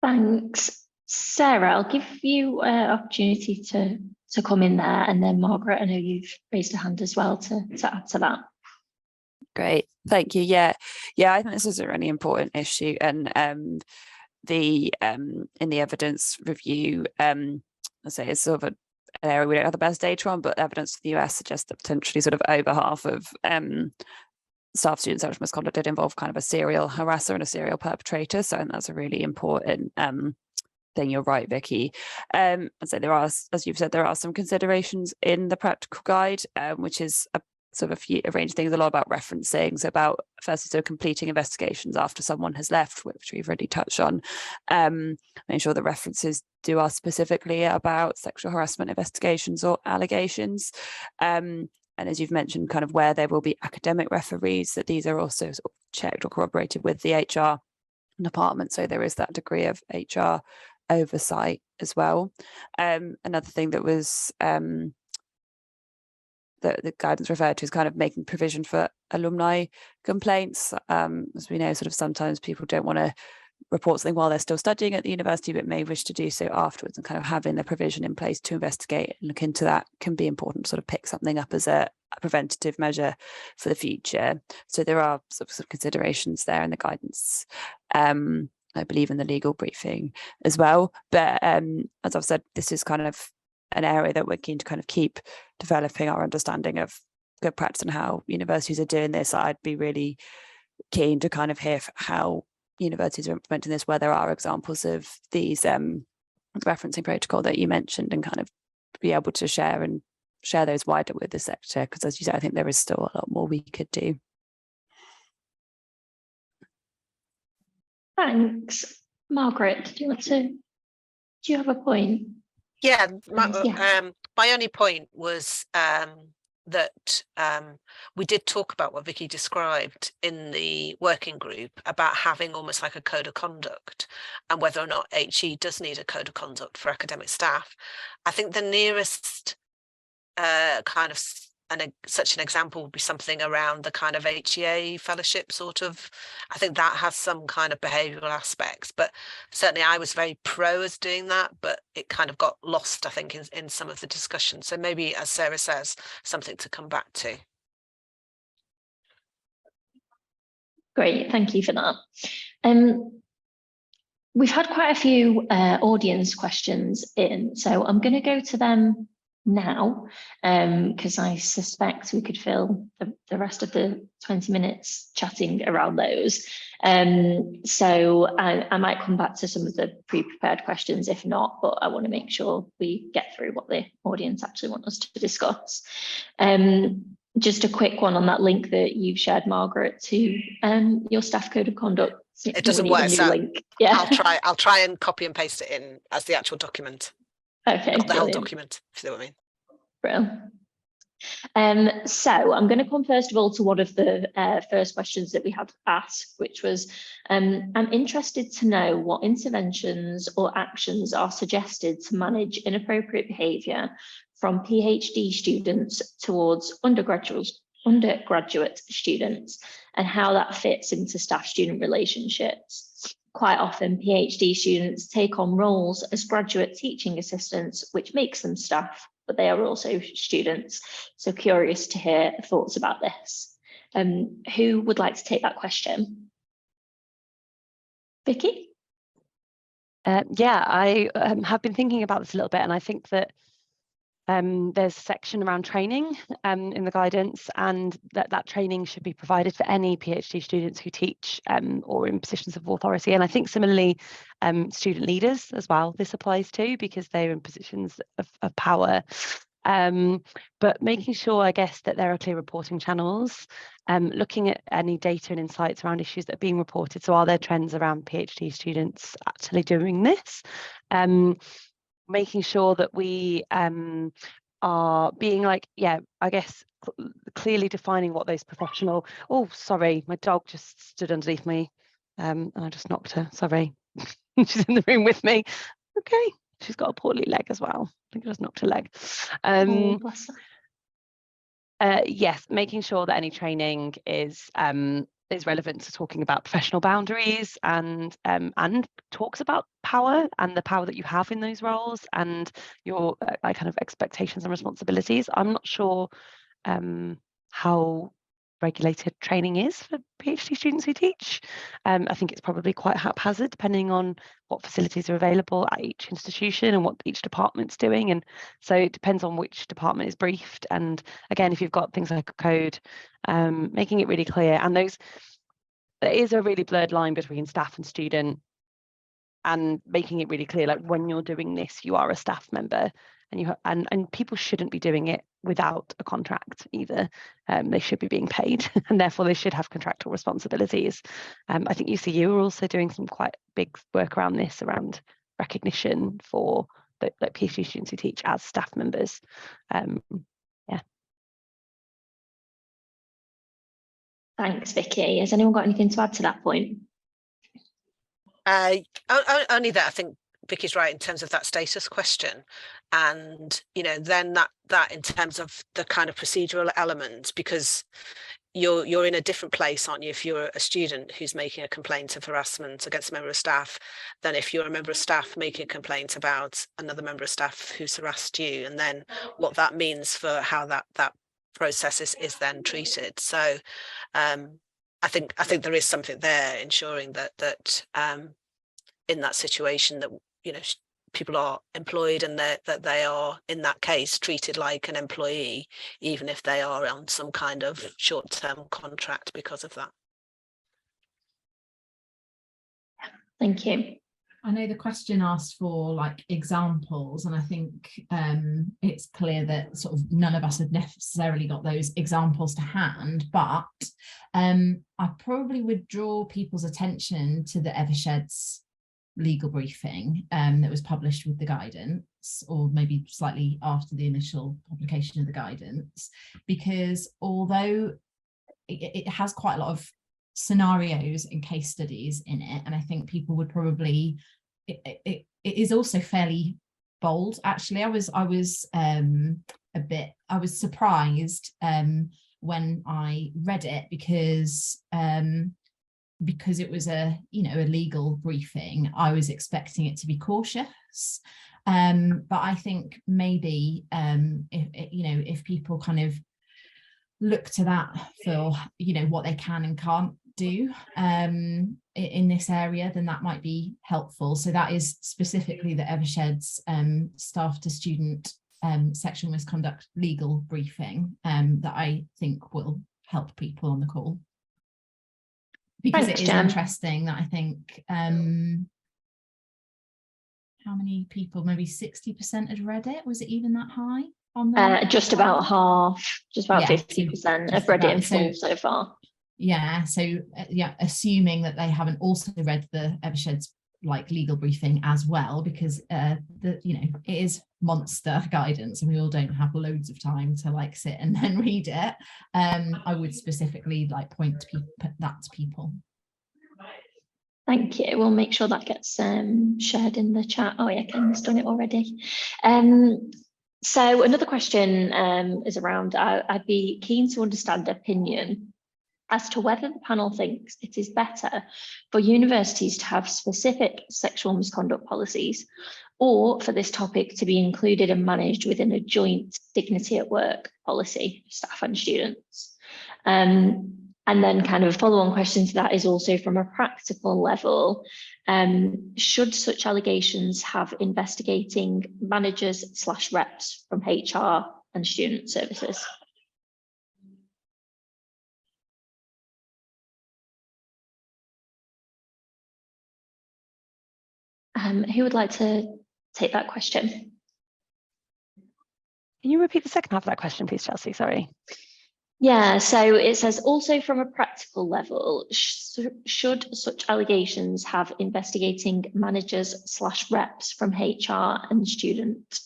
Thanks. Sarah, I'll give you an opportunity to come in there, and then Margaret, I know you've raised a hand as well to add to that. Great, Thank you. Yeah, I think this is a really important issue, and in the evidence review, I say it's sort of an area we don't have the best data on, but evidence in the US suggests that potentially sort of over half of staff student sexual misconduct did involve kind of a serial harasser and a serial perpetrator. So I think that's a really important thing. You're right, Vicky. And so there are, as you've said, there are some considerations in the practical guide, which is a sort of a range of things, a lot about referencing, so about firstly sort of completing investigations after someone has left, which we've already touched on, making sure the references do ask specifically about sexual harassment investigations or allegations, and as you've mentioned, kind of where there will be academic referees, that these are also sort of checked or corroborated with the HR department, so there is that degree of HR oversight as well. Another thing that was that the guidance referred to is kind of making provision for alumni complaints. As we know, sort of sometimes people don't want to report something while they're still studying at the university, but may wish to do so afterwards, and kind of having the provision in place to investigate and look into that can be important to sort of pick something up as a preventative measure for the future. So there are sort of considerations there in the guidance, I believe in the legal briefing as well. But as I've said, this is kind of an area that we're keen to kind of keep developing our understanding of good practice and how universities are doing this. I'd be really keen to kind of hear how universities are implementing this, where there are examples of these referencing protocol that you mentioned, and kind of be able to share those wider with the sector, because as you said, I think there is still a lot more we could do. Thanks. Margaret, do you have a point? Yeah, my only point was that we did talk about what Vicky described in the working group about having almost like a code of conduct, and whether or not HE does need a code of conduct for academic staff. I think the nearest kind of such an example would be something around the kind of HEA fellowship sort of. I think that has some kind of behavioural aspects, but certainly I was very pro as doing that, but it kind of got lost, I think, in some of the discussion. So maybe, as Sarah says, something to come back to. Great, thank you for that. We've had quite a few audience questions in, so I'm going to go to them now, because I suspect we could fill the rest of the 20 minutes chatting around those. So I might come back to some of the pre-prepared questions if not, but I want to make sure we get through what the audience actually want us to discuss. Just a quick one on that link that you've shared, Margaret, to your staff code of conduct. It doesn't work, so link. Yeah. I'll try and copy and paste it in as the actual document. Okay. Not the whole document, if you know what I mean. Brilliant. So I'm going to come first of all to one of the first questions that we had asked, which was, I'm interested to know what interventions or actions are suggested to manage inappropriate behaviour from PhD students towards undergraduate students, and how that fits into staff-student relationships. Quite often, PhD students take on roles as graduate teaching assistants, which makes them staff, but they are also students. So curious to hear thoughts about this. Who would like to take that question? Vicky? Yeah, I have been thinking about this a little bit, and I think that there's a section around training in the guidance, and that training should be provided for any PhD students who teach or in positions of authority. And I think similarly, student leaders as well, this applies to, because they're in positions of power. But making sure, I guess, that there are clear reporting channels, looking at any data and insights around issues that are being reported. So are there trends around PhD students actually doing this? Making sure that we are being like, yeah, I guess clearly defining what those professional, oh, sorry, my dog just stood underneath me and I just knocked her, sorry. She's in the room with me. Okay, she's got a poorly leg as well. I think I just knocked her leg. Yes, making sure that any training is relevant to talking about professional boundaries and talks about power and the power that you have in those roles and your kind of expectations and responsibilities. I'm not sure how regulated training is for PhD students who teach. I think it's probably quite haphazard depending on what facilities are available at each institution and what each department's doing, and so it depends on which department is briefed. And again, if you've got things like a code, making it really clear, and there is a really blurred line between staff and student, and making it really clear, like, when you're doing this, you are a staff member, and and people shouldn't be doing it without a contract either. They should be being paid, and therefore they should have contractual responsibilities. I think UCU are also doing some quite big work around this, around recognition for the PhD students who teach as staff members. Yeah. Thanks, Vicky. Has anyone got anything to add to that point? Only that I think Vicky's right in terms of that status question, and then that in terms of the kind of procedural element, because you're in a different place, aren't you, if you're a student who's making a complaint of harassment against a member of staff than if you're a member of staff making a complaint about another member of staff who's harassed you, and then what that means for how that process is then treated. So I think there is something there ensuring that in that situation that people are employed and that they are in that case treated like an employee, even if they are on some kind of short-term contract because of that. Thank you. I know the question asked for like examples, and I think it's clear that sort of none of us have necessarily got those examples to hand, but I probably would draw people's attention to the Eversheds legal briefing that was published with the guidance, or maybe slightly after the initial publication of the guidance, because although it has quite a lot of scenarios and case studies in it, and I think people would probably, it is also fairly bold. Actually, I was surprised when I read it, because it was a legal briefing. I was expecting it to be cautious, but I think maybe if people kind of look to that for what they can and can't do in this area, then that might be helpful. So that is specifically the Eversheds staff to student sexual misconduct legal briefing that I think will help people on the call. Because Thanks, it is Jem. interesting that I think how many people, maybe 60% had read it? Was it even that high on the just about half, just about 50% have read it in full so far. Yeah, so assuming that they haven't also read the Eversheds like legal briefing as well, because it is monster guidance and we all don't have loads of time to like sit and then read it. I would specifically like point to that to people. Thank you. We'll make sure that gets shared in the chat. Oh yeah, Ken's done it already. So another question is around, I'd be keen to understand opinion as to whether the panel thinks it is better for universities to have specific sexual misconduct policies, or for this topic to be included and managed within a joint dignity at work policy for staff and students. And then kind of a follow-on question to that is also from a practical level, should such allegations have investigating managers/reps from HR and student services? Who would like to take that question? Can you repeat the second half of that question, please, Chelsea? Sorry. Yeah, so it says also from a practical level, should such allegations have investigating managers/reps from HR and student?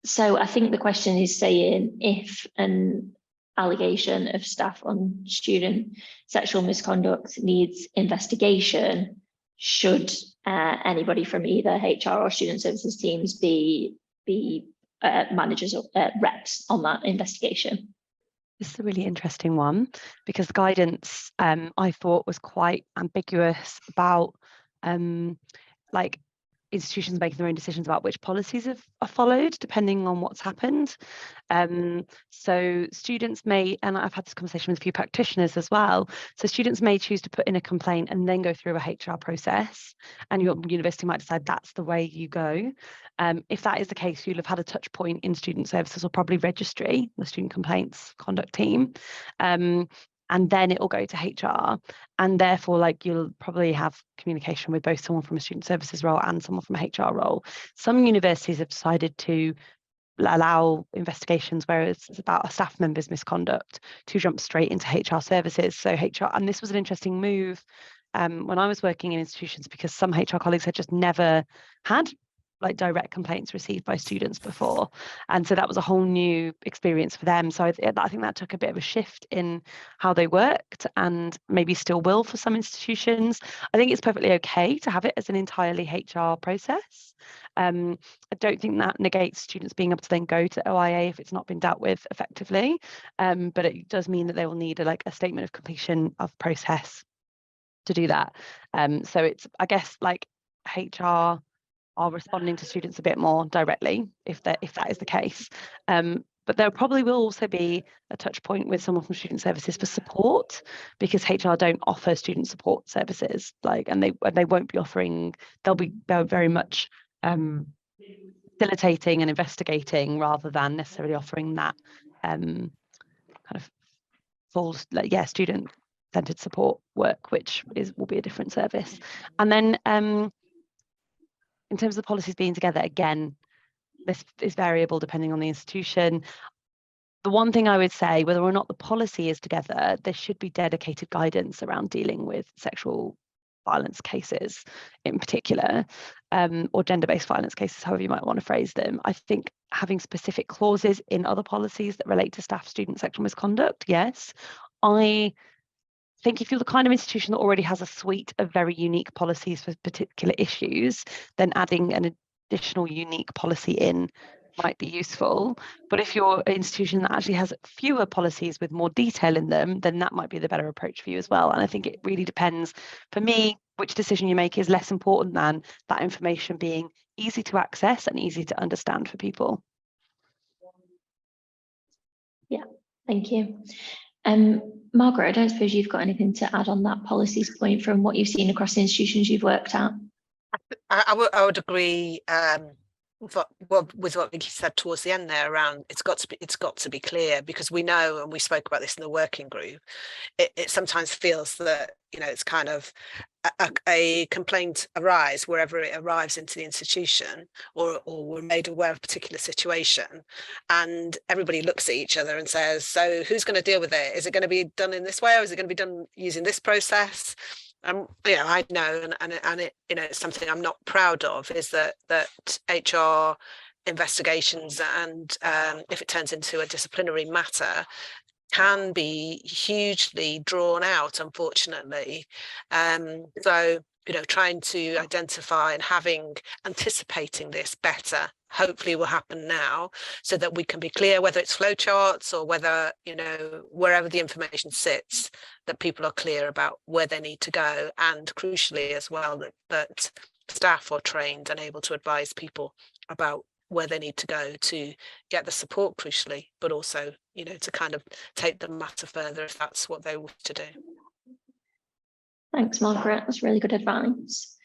So I think the question is saying if an allegation of staff on student sexual misconduct needs investigation, should anybody from either HR or student services teams be managers or reps on that investigation? This is a really interesting one, because the guidance I thought was quite ambiguous about like institutions making their own decisions about which policies are followed depending on what's happened. So students may, and I've had this conversation with a few practitioners as well, so students may choose to put in a complaint and then go through a HR process, and your university might decide that's the way you go. If that is the case, you'll have had a touch point in student services or probably registry, the student complaints conduct team. And then it will go to HR, and therefore like you'll probably have communication with both someone from a student services role and someone from a HR role. Some universities have decided to allow investigations where it's about a staff member's misconduct to jump straight into HR services. So HR, and this was an interesting move when I was working in institutions, because some HR colleagues had just never had like direct complaints received by students before, and so that was a whole new experience for them. So I think that took a bit of a shift in how they worked, and maybe still will for some institutions. I think it's perfectly okay to have it as an entirely HR process. I don't think that negates students being able to then go to OIA if it's not been dealt with effectively, but it does mean that they will need a statement of completion of process to do that. So it's, I guess, like HR are responding to students a bit more directly if that is the case. But there probably will also be a touch point with someone from student services for support, because HR don't offer student support services, and they won't be offering. They'll be very much facilitating and investigating rather than necessarily offering that kind of full student-centered support work, which will be a different service. And then in terms of the policies being together, again, this is variable depending on the institution. The one thing I would say, whether or not the policy is together, there should be dedicated guidance around dealing with sexual violence cases in particular, or gender-based violence cases, however you might want to phrase them. I think having specific clauses in other policies that relate to staff student sexual misconduct, yes. I think if you're the kind of institution that already has a suite of very unique policies for particular issues, then adding an additional unique policy in might be useful. But if you're an institution that actually has fewer policies with more detail in them, then that might be the better approach for you as well. And I think it really depends. For me, which decision you make is less important than that information being easy to access and easy to understand for people. Yeah, thank you. Margaret, I don't suppose you've got anything to add on that policies point from what you've seen across the institutions you've worked at? I would agree with what Vicki said towards the end there around it's got to be clear, because we know, and we spoke about this in the working group, it sometimes feels that it's kind of a complaint arise wherever it arrives into the institution, or we're made aware of a particular situation, and everybody looks at each other and says, so who's going to deal with it? Is it going to be done in this way, or is it going to be done using this process? I know, and it, it's something I'm not proud of, is that HR investigations, and if it turns into a disciplinary matter, can be hugely drawn out, unfortunately. So trying to identify and anticipating this better hopefully will happen now, so that we can be clear whether it's flowcharts or whether wherever the information sits, that people are clear about where they need to go, and crucially as well that staff are trained and able to advise people about where they need to go to get the support, crucially, but also to kind of take the matter further if that's what they wish to do. Thanks, Margaret. That's really good advice.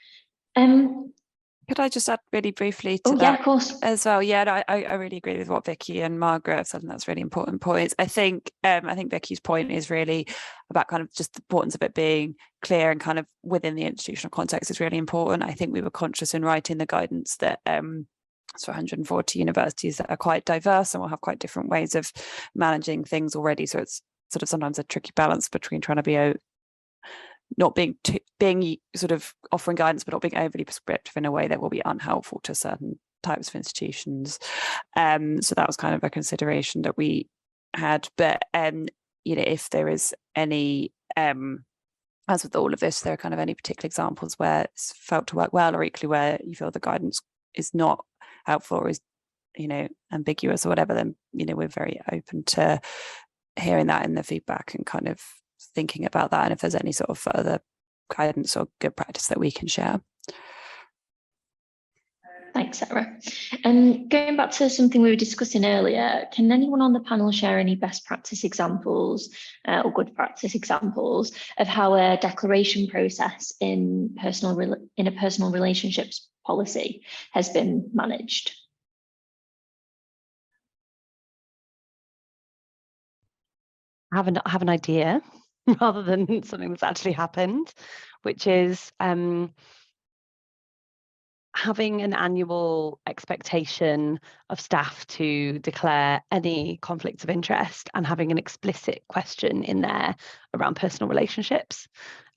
Could I just add really briefly to that? Yeah, of course. As well? Yeah, no, I really agree with what Vicki and Margaret have said, and that's really important points. I think Vicki's point is really about kind of just the importance of it being clear and kind of within the institutional context is really important. I think we were conscious in writing the guidance that it's for 140 universities that are quite diverse and will have quite different ways of managing things already. So it's sort of sometimes a tricky balance between trying to be not being sort of offering guidance, but not being overly prescriptive in a way that will be unhelpful to certain types of institutions. So that was kind of a consideration that we had. But if there is any, as with all of this, there are kind of any particular examples where it's felt to work well, or equally where you feel the guidance is not helpful or is ambiguous or whatever, then we're very open to hearing that in the feedback and kind of thinking about that, and if there's any sort of further guidance or good practice that we can share. Thanks, Sarah. And going back to something we were discussing earlier, can anyone on the panel share any best practice examples or good practice examples of how a declaration process in a personal relationships policy has been managed? I have an idea rather than something that's actually happened, which is having an annual expectation of staff to declare any conflicts of interest and having an explicit question in there around personal relationships.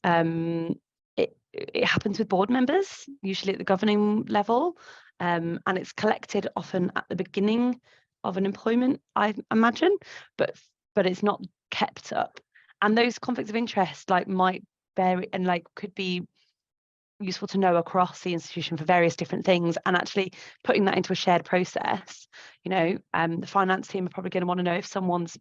It happens with board members, usually at the governing level, and it's collected often at the beginning of an employment, I imagine, but it's not kept up. And those conflicts of interest might vary and could be useful to know across the institution for various different things, and actually putting that into a shared process. The finance team are probably going to want to know if someone's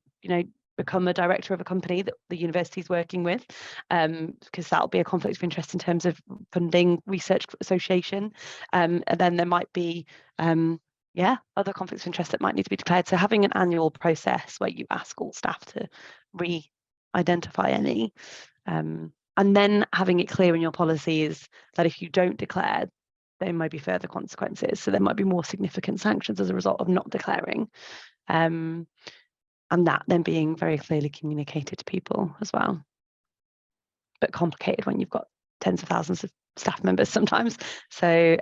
become a director of a company that the university is working with, because that'll be a conflict of interest in terms of funding research association, and then there might be other conflicts of interest that might need to be declared. So having an annual process where you ask all staff to re-identify any, and then having it clear in your policies that if you don't declare, there might be further consequences. So there might be more significant sanctions as a result of not declaring. And that then being very clearly communicated to people as well. But complicated when you've got tens of thousands of staff members sometimes. So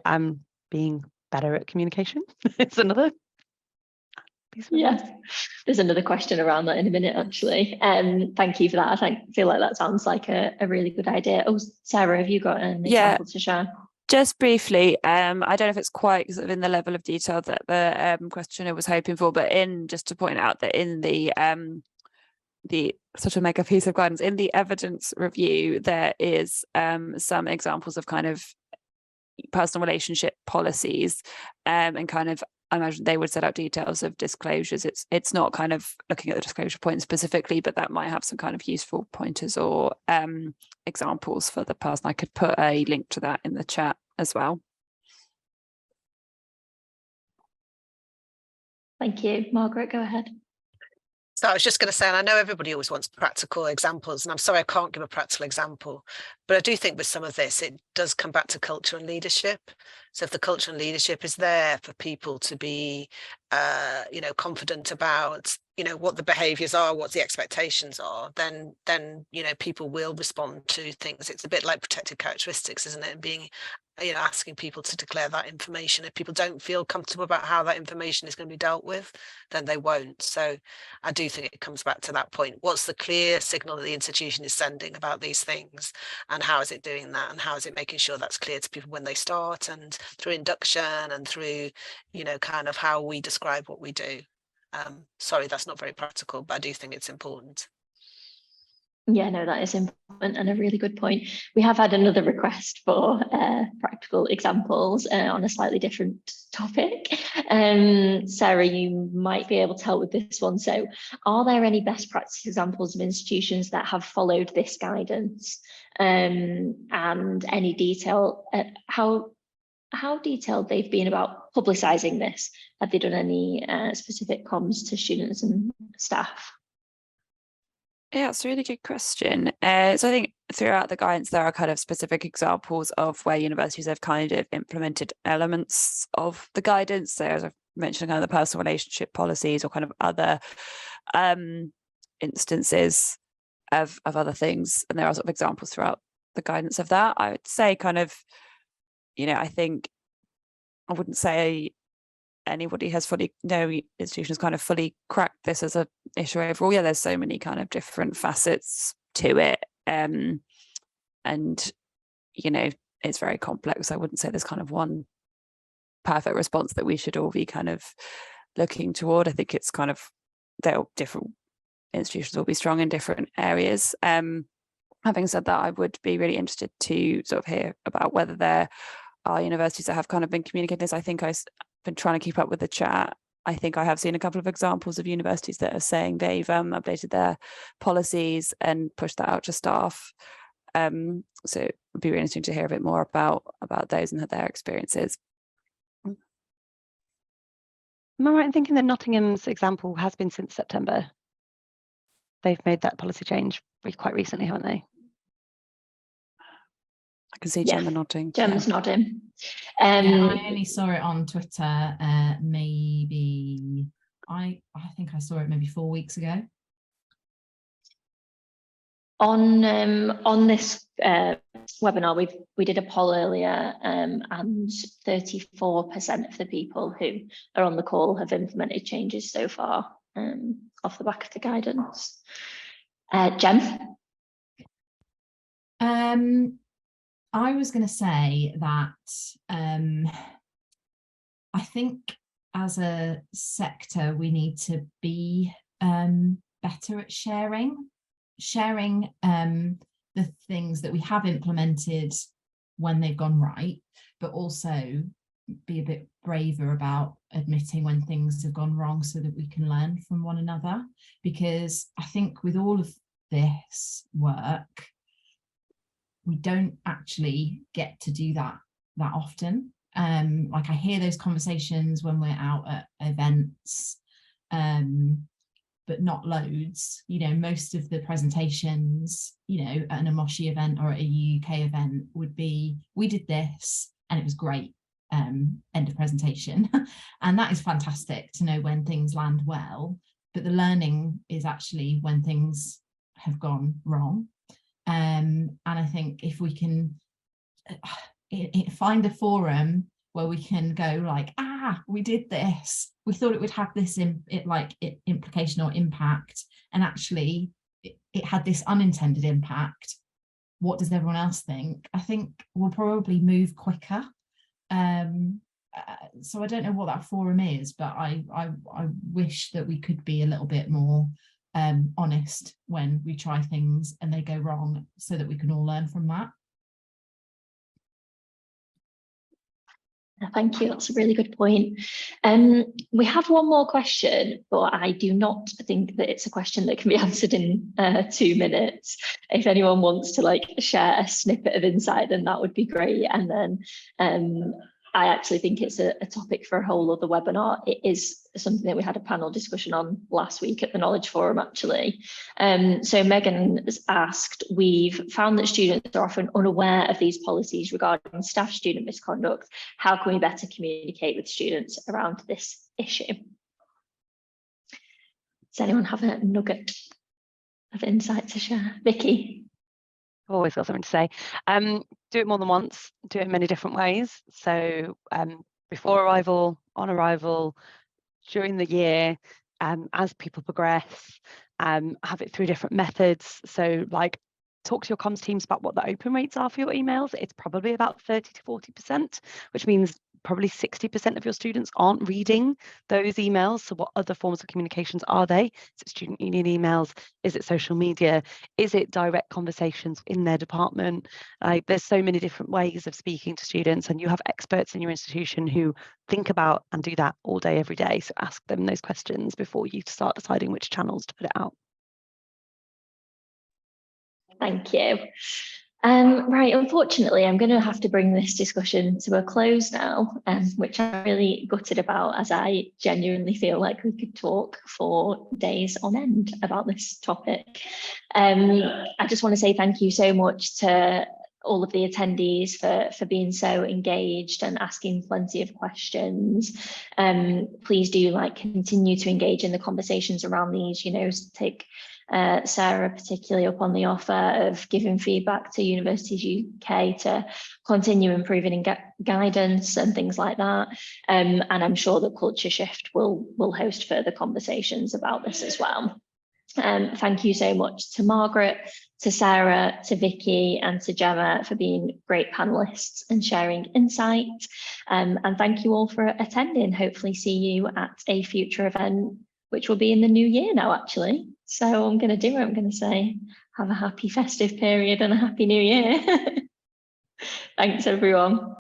being better at communication is another piece of advice. Yes, there's another question around that in a minute, actually. Thank you for that. I feel like that sounds like a really good idea. Oh, Sarah, have you got an example to share? Just briefly, I don't know if it's quite sort of in the level of detail that the questioner was hoping for, but just to point out that in the sort of make a piece of guidance, in the evidence review, there is some examples of kind of personal relationship policies, and kind of, I imagine they would set out details of disclosures. It's not kind of looking at the disclosure point specifically, but that might have some kind of useful pointers or examples for the person. I could put a link to that in the chat as well. Thank you. Margaret, go ahead. So I was just going to say, and I know everybody always wants practical examples, and I'm sorry I can't give a practical example, but I do think with some of this, it does come back to culture and leadership. So if the culture and leadership is there for people to be, confident about, what the behaviours are, what the expectations are, then people will respond to things. It's a bit like protected characteristics, isn't it? And being, asking people to declare that information. If people don't feel comfortable about how that information is going to be dealt with, then they won't. So I do think it comes back to that point. What's the clear signal that the institution is sending about these things, and how is it doing that, and how is it making sure that's clear to people when they start, and through induction, and through kind of how we describe what we do. Sorry, that's not very practical, but I do think it's important. Yeah, no, that is important and a really good point. We have had another request for practical examples on a slightly different topic. Sarah, you might be able to help with this one. So are there any best practice examples of institutions that have followed this guidance, and any detail, how detailed they've been about publicising this? Have they done any specific comms to students and staff? Yeah, it's a really good question. So I think throughout the guidance, there are kind of specific examples of where universities have kind of implemented elements of the guidance. So as I've mentioned, kind of the personal relationship policies, or kind of other instances of other things. And there are sort of examples throughout the guidance of that. I would say kind of, I think I wouldn't say anybody has no institution has kind of fully cracked this as an issue overall. Yeah, there's so many kind of different facets to it, and it's very complex. I wouldn't say there's kind of one perfect response that we should all be kind of looking toward. I think it's kind of, different institutions will be strong in different areas. Having said that, I would be really interested to sort of hear about whether there are universities that have kind of been communicating this. I think I've been trying to keep up with the chat. I think I have seen a couple of examples of universities that are saying they've updated their policies and pushed that out to staff. So it'd be really interesting to hear a bit more about those and their experiences. Am I right in thinking that Nottingham's example has been since September? They've made that policy change quite recently, haven't they? I can see Yeah. Gemma nodding. Gemma's nodding. Yeah, I only saw it on Twitter maybe, I think I saw it maybe 4 weeks ago. On this webinar, we did a poll earlier, and 34% of the people who are on the call have implemented changes so far off the back of the guidance. Gem? I was going to say that I think as a sector we need to be better at sharing the things that we have implemented when they've gone right, but also be a bit braver about admitting when things have gone wrong so that we can learn from one another. Because I think with all of this work, we don't actually get to do that often. Like I hear those conversations when we're out at events, but not loads. You know, most of the presentations, you know, at an Amoshi event or at a UK event would be, we did this and it was great, end of presentation. And that is fantastic to know when things land well, but the learning is actually when things have gone wrong. And I think if we can find a forum where we can go like, we did this, we thought it would have this implication or impact, and actually it had this unintended impact. What does everyone else think? I think we'll probably move quicker. So I don't know what that forum is, but I wish that we could be a little bit more honest when we try things and they go wrong, so that we can all learn from that. Thank you, that's a really good point. We have one more question, but I do not think that it's a question that can be answered in 2 minutes. If anyone wants to share a snippet of insight, then that would be great. And then I actually think it's a topic for a whole other webinar. It is something that we had a panel discussion on last week at the Knowledge Forum, actually. So Megan has asked, we've found that students are often unaware of these policies regarding staff-student misconduct. How can we better communicate with students around this issue? Does anyone have a nugget of insight to share? Vicki? Always got something to say. Do it more than once, do it in many different ways. So before arrival, on arrival, during the year, as people progress, have it through different methods. So talk to your comms teams about what the open rates are for your emails. It's probably about 30 to 40%, which means probably 60% of your students aren't reading those emails. So what other forms of communications are they? Is it student union emails? Is it social media? Is it direct conversations in their department? There's so many different ways of speaking to students, and you have experts in your institution who think about and do that all day, every day. So ask them those questions before you start deciding which channels to put it out. Thank you. Right, unfortunately, I'm going to have to bring this discussion to a close now, which I'm really gutted about, as I genuinely feel like we could talk for days on end about this topic. I just want to say thank you so much to all of the attendees for being so engaged and asking plenty of questions. Please do continue to engage in the conversations around these, take Sarah particularly up on the offer of giving feedback to Universities UK to continue improving in guidance and things like that. And I'm sure that Culture Shift will host further conversations about this as well. Thank you so much to Margaret, to Sarah, to Vicki, and to Gemma for being great panelists and sharing insight. And thank you all for attending. Hopefully see you at a future event, which will be in the new year now, actually. So I'm going to do it. I'm going to say, have a happy festive period and a happy new year. Thanks, everyone.